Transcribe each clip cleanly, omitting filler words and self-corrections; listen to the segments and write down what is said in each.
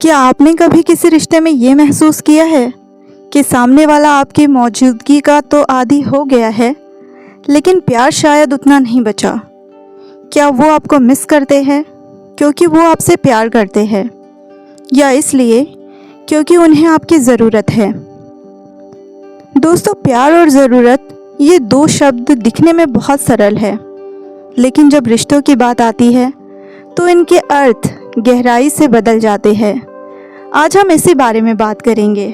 क्या आपने कभी किसी रिश्ते में ये महसूस किया है कि सामने वाला आपकी मौजूदगी का तो आदी हो गया है, लेकिन प्यार शायद उतना नहीं बचा? क्या वो आपको मिस करते हैं क्योंकि वो आपसे प्यार करते हैं, या इसलिए क्योंकि उन्हें आपकी ज़रूरत है? दोस्तों, प्यार और ज़रूरत ये दो शब्द दिखने में बहुत सरल है, लेकिन जब रिश्तों की बात आती है तो इनके अर्थ गहराई से बदल जाते हैं। आज हम इसी बारे में बात करेंगे,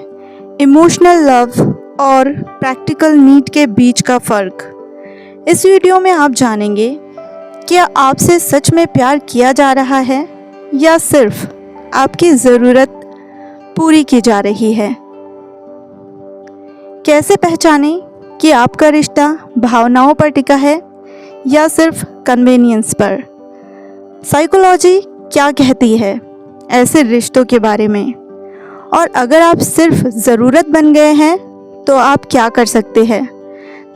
इमोशनल लव और प्रैक्टिकल नीड के बीच का फ़र्क। इस वीडियो में आप जानेंगे क्या आपसे सच में प्यार किया जा रहा है या सिर्फ आपकी ज़रूरत पूरी की जा रही है। कैसे पहचानें कि आपका रिश्ता भावनाओं पर टिका है या सिर्फ कन्वीनियंस पर। साइकोलॉजी क्या कहती है ऐसे रिश्तों के बारे में, और अगर आप सिर्फ ज़रूरत बन गए हैं तो आप क्या कर सकते हैं।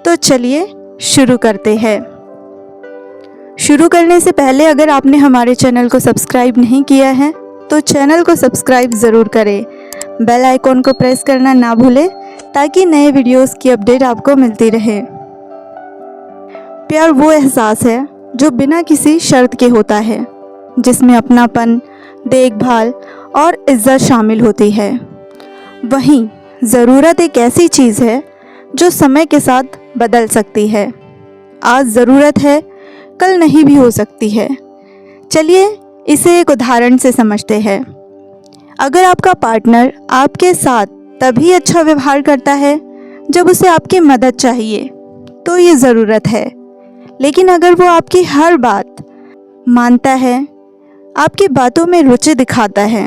तो चलिए शुरू करते हैं। शुरू करने से पहले अगर आपने हमारे चैनल को सब्सक्राइब नहीं किया है तो चैनल को सब्सक्राइब ज़रूर करें, बेल आइकॉन को प्रेस करना ना भूलें ताकि नए वीडियोस की अपडेट आपको मिलती रहे। प्यार वो एहसास है जो बिना किसी शर्त के होता है, जिसमें अपनापन, देखभाल और इज्जत शामिल होती है। वहीं ज़रूरत एक ऐसी चीज़ है जो समय के साथ बदल सकती है। आज ज़रूरत है, कल नहीं भी हो सकती है। चलिए इसे एक उदाहरण से समझते हैं। अगर आपका पार्टनर आपके साथ तभी अच्छा व्यवहार करता है जब उसे आपकी मदद चाहिए तो ये ज़रूरत है, लेकिन अगर वो आपकी हर बात मानता है, आपकी बातों में रुचि दिखाता है,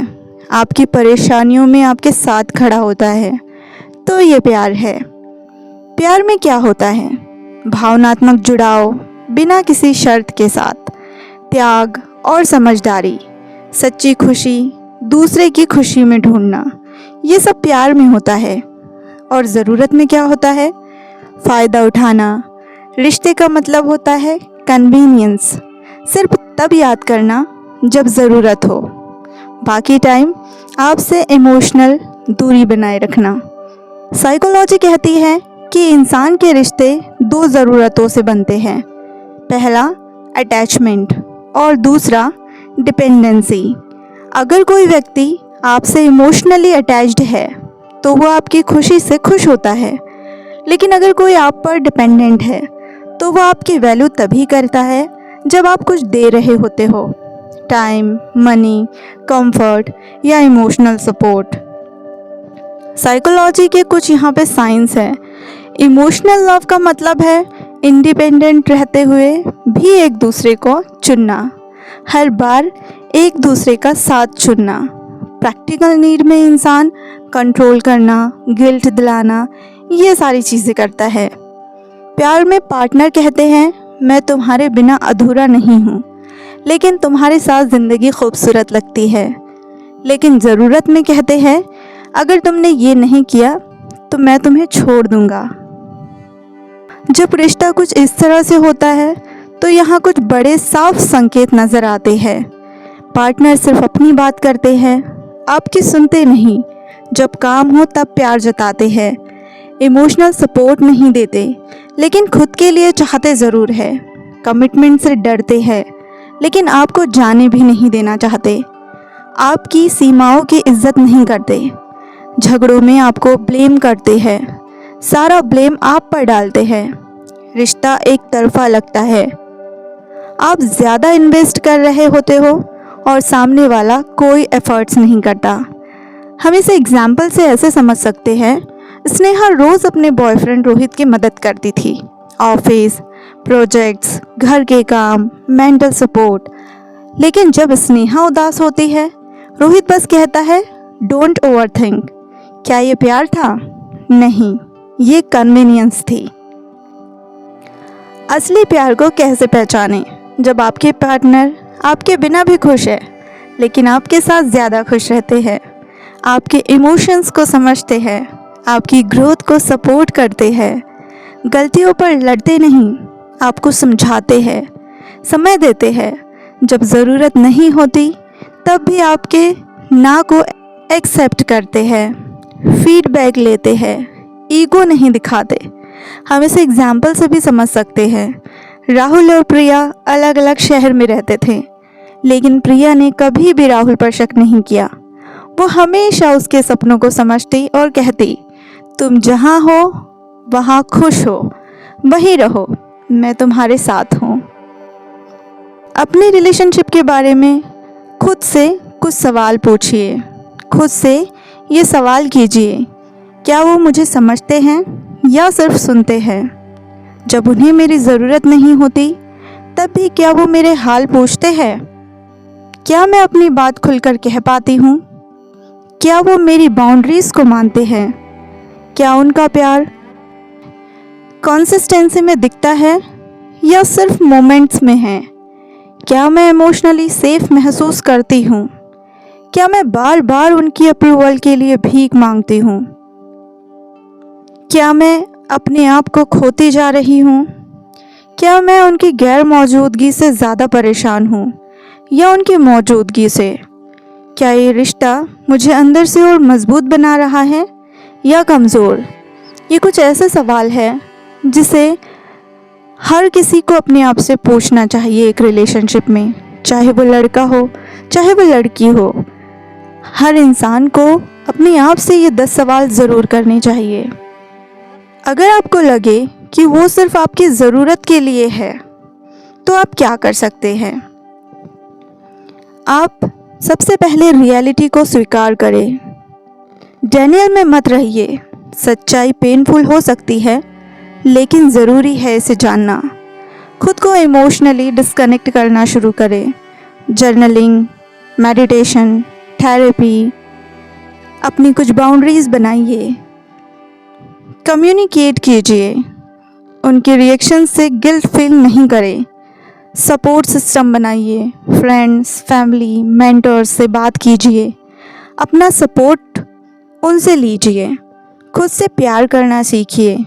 आपकी परेशानियों में आपके साथ खड़ा होता है, तो ये प्यार है। प्यार में क्या होता है? भावनात्मक जुड़ाव बिना किसी शर्त के साथ, त्याग और समझदारी, सच्ची खुशी, दूसरे की खुशी में ढूंढना, ये सब प्यार में होता है। और ज़रूरत में क्या होता है? फ़ायदा उठाना। रिश्ते का मतलब होता है कन्वीनियंस, सिर्फ तब याद करना जब ज़रूरत हो, बाकी टाइम आपसे इमोशनल दूरी बनाए रखना। साइकोलॉजी कहती है कि इंसान के रिश्ते दो ज़रूरतों से बनते हैं, पहला अटैचमेंट और दूसरा डिपेंडेंसी। अगर कोई व्यक्ति आपसे इमोशनली अटैच्ड है तो वो आपकी खुशी से खुश होता है, लेकिन अगर कोई आप पर डिपेंडेंट है तो वो आपकी वैल्यू तभी करता है जब आप कुछ दे रहे होते हो, टाइम, मनी, कंफर्ट या इमोशनल सपोर्ट। साइकोलॉजी के कुछ यहाँ पे साइंस है। इमोशनल लव का मतलब है इंडिपेंडेंट रहते हुए भी एक दूसरे को चुनना, हर बार एक दूसरे का साथ चुनना। प्रैक्टिकल नीड में इंसान कंट्रोल करना, गिल्ट दिलाना, ये सारी चीज़ें करता है। प्यार में पार्टनर कहते हैं, मैं तुम्हारे बिना अधूरा नहीं हूँ, लेकिन तुम्हारे साथ ज़िंदगी खूबसूरत लगती है। लेकिन ज़रूरत में कहते हैं, अगर तुमने ये नहीं किया तो मैं तुम्हें छोड़ दूँगा। जब रिश्ता कुछ इस तरह से होता है तो यहाँ कुछ बड़े साफ संकेत नज़र आते हैं। पार्टनर सिर्फ अपनी बात करते हैं, आपकी सुनते नहीं। जब काम हो तब प्यार जताते हैं, इमोशनल सपोर्ट नहीं देते, लेकिन खुद के लिए चाहते ज़रूर है। कमिटमेंट से डरते हैं, लेकिन आपको जाने भी नहीं देना चाहते। आपकी सीमाओं की इज्जत नहीं करते। झगड़ों में आपको ब्लेम करते हैं, सारा ब्लेम आप पर डालते हैं। रिश्ता एक तरफा लगता है, आप ज़्यादा इन्वेस्ट कर रहे होते हो और सामने वाला कोई एफर्ट्स नहीं करता। हम इसे एग्जाम्पल से ऐसे समझ सकते हैं, स्नेहा रोज़ अपने बॉयफ्रेंड रोहित की मदद करती थी, ऑफिस, प्रोजेक्ट्स, घर के काम, मेंटल सपोर्ट। लेकिन जब स्नेहा उदास होती है, रोहित बस कहता है, डोंट ओवरथिंक। क्या ये प्यार था? नहीं, ये कन्वीनियंस थी। असली प्यार को कैसे पहचानें? जब आपके पार्टनर आपके बिना भी खुश है, लेकिन आपके साथ ज़्यादा खुश रहते हैं, आपके इमोशंस को समझते हैं, आपकी ग्रोथ को सपोर्ट करते हैं, गलतियों पर लड़ते नहीं, आपको समझाते हैं, समय देते हैं, जब ज़रूरत नहीं होती तब भी आपके ना को एक्सेप्ट करते हैं, फीडबैक लेते हैं, ईगो नहीं दिखाते। हम इसे एग्जाम्पल से भी समझ सकते हैं। राहुल और प्रिया अलग अलग शहर में रहते थे, लेकिन प्रिया ने कभी भी राहुल पर शक नहीं किया। वो हमेशा उसके सपनों को समझती और कहती, तुम जहाँ हो वहाँ खुश हो, वहीं रहो, मैं तुम्हारे साथ हूँ। अपने रिलेशनशिप के बारे में खुद से कुछ सवाल पूछिए। खुद से ये सवाल कीजिए, क्या वो मुझे समझते हैं या सिर्फ सुनते हैं? जब उन्हें मेरी ज़रूरत नहीं होती तब भी क्या वो मेरे हाल पूछते हैं? क्या मैं अपनी बात खुलकर कह पाती हूँ? क्या वो मेरी बाउंड्रीज़ को मानते हैं? क्या उनका प्यार कंसिस्टेंसी में दिखता है या सिर्फ मोमेंट्स में है? क्या मैं इमोशनली सेफ महसूस करती हूँ? क्या मैं बार बार उनकी अप्रूवल के लिए भीख मांगती हूँ? क्या मैं अपने आप को खोती जा रही हूँ? क्या मैं उनकी गैर मौजूदगी से ज़्यादा परेशान हूँ या उनकी मौजूदगी से? क्या ये रिश्ता मुझे अंदर से और मजबूत बना रहा है या कमज़ोर? ये कुछ ऐसे सवाल है जिसे हर किसी को अपने आप से पूछना चाहिए एक रिलेशनशिप में, चाहे वो लड़का हो चाहे वो लड़की हो। हर इंसान को अपने आप से ये 10 सवाल ज़रूर करने चाहिए। अगर आपको लगे कि वो सिर्फ आपकी ज़रूरत के लिए है तो आप क्या कर सकते हैं? आप सबसे पहले रियलिटी को स्वीकार करें। डैनियल में मत रहिए। सच्चाई पेनफुल हो सकती है, लेकिन ज़रूरी है इसे जानना। खुद को इमोशनली डिस्कनेक्ट करना शुरू करें। जर्नलिंग, मेडिटेशन, थेरेपी, अपनी कुछ बाउंड्रीज़ बनाइए। कम्युनिकेट कीजिए। उनके रिएक्शन से गिल्ट फील नहीं करें। सपोर्ट सिस्टम बनाइए। फ्रेंड्स, फैमिली, मेंटर्स से बात कीजिए। अपना सपोर्ट उनसे लीजिए। खुद से प्यार करना सीखिए।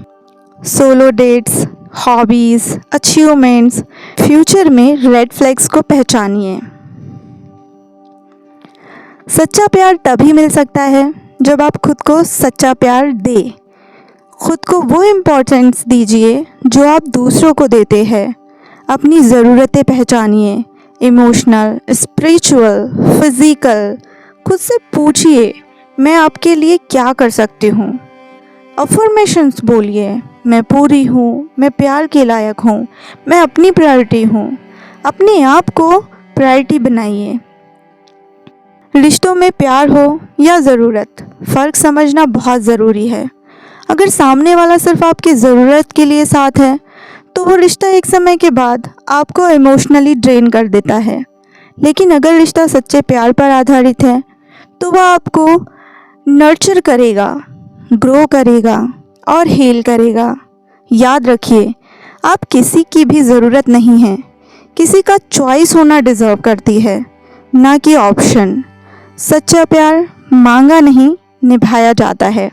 Solo dates, hobbies, achievements, future में रेड फ्लैग्स को पहचानिए। सच्चा प्यार तभी मिल सकता है जब आप खुद को सच्चा प्यार दें। खुद को वो इम्पोर्टेंस दीजिए जो आप दूसरों को देते हैं। अपनी ज़रूरतें पहचानिए, इमोशनल, स्पिरिचुअल, फिज़िकल। खुद से पूछिए, मैं आपके लिए क्या कर सकती हूँ? अफर्मेशंस बोलिए, मैं पूरी हूँ, मैं प्यार के लायक हूँ, मैं अपनी प्रायोरिटी हूँ। अपने आप को प्रायोरिटी बनाइए। रिश्तों में प्यार हो या ज़रूरत, फ़र्क समझना बहुत ज़रूरी है। अगर सामने वाला सिर्फ आपकी ज़रूरत के लिए साथ है तो वो रिश्ता एक समय के बाद आपको इमोशनली ड्रेन कर देता है। लेकिन अगर रिश्ता सच्चे प्यार पर आधारित है तो वह आपको नर्चर करेगा, ग्रो करेगा और हील करेगा। याद रखिए, आप किसी की भी ज़रूरत नहीं है। किसी का चॉइस होना डिज़र्व करती है, ना कि ऑप्शन। सच्चा प्यार मांगा नहीं, निभाया जाता है।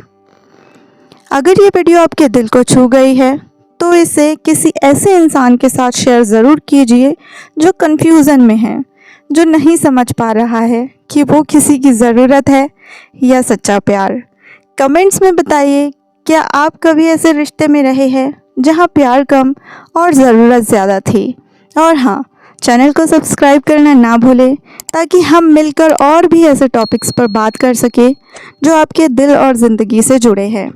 अगर ये वीडियो आपके दिल को छू गई है तो इसे किसी ऐसे इंसान के साथ शेयर ज़रूर कीजिए जो कन्फ्यूज़न में है, जो नहीं समझ पा रहा है कि वो किसी की ज़रूरत है या सच्चा प्यार। कमेंट्स में बताइए, क्या आप कभी ऐसे रिश्ते में रहे हैं जहाँ प्यार कम और ज़रूरत ज़्यादा थी? और हाँ, चैनल को सब्सक्राइब करना ना भूलें ताकि हम मिलकर और भी ऐसे टॉपिक्स पर बात कर सकें जो आपके दिल और ज़िंदगी से जुड़े हैं।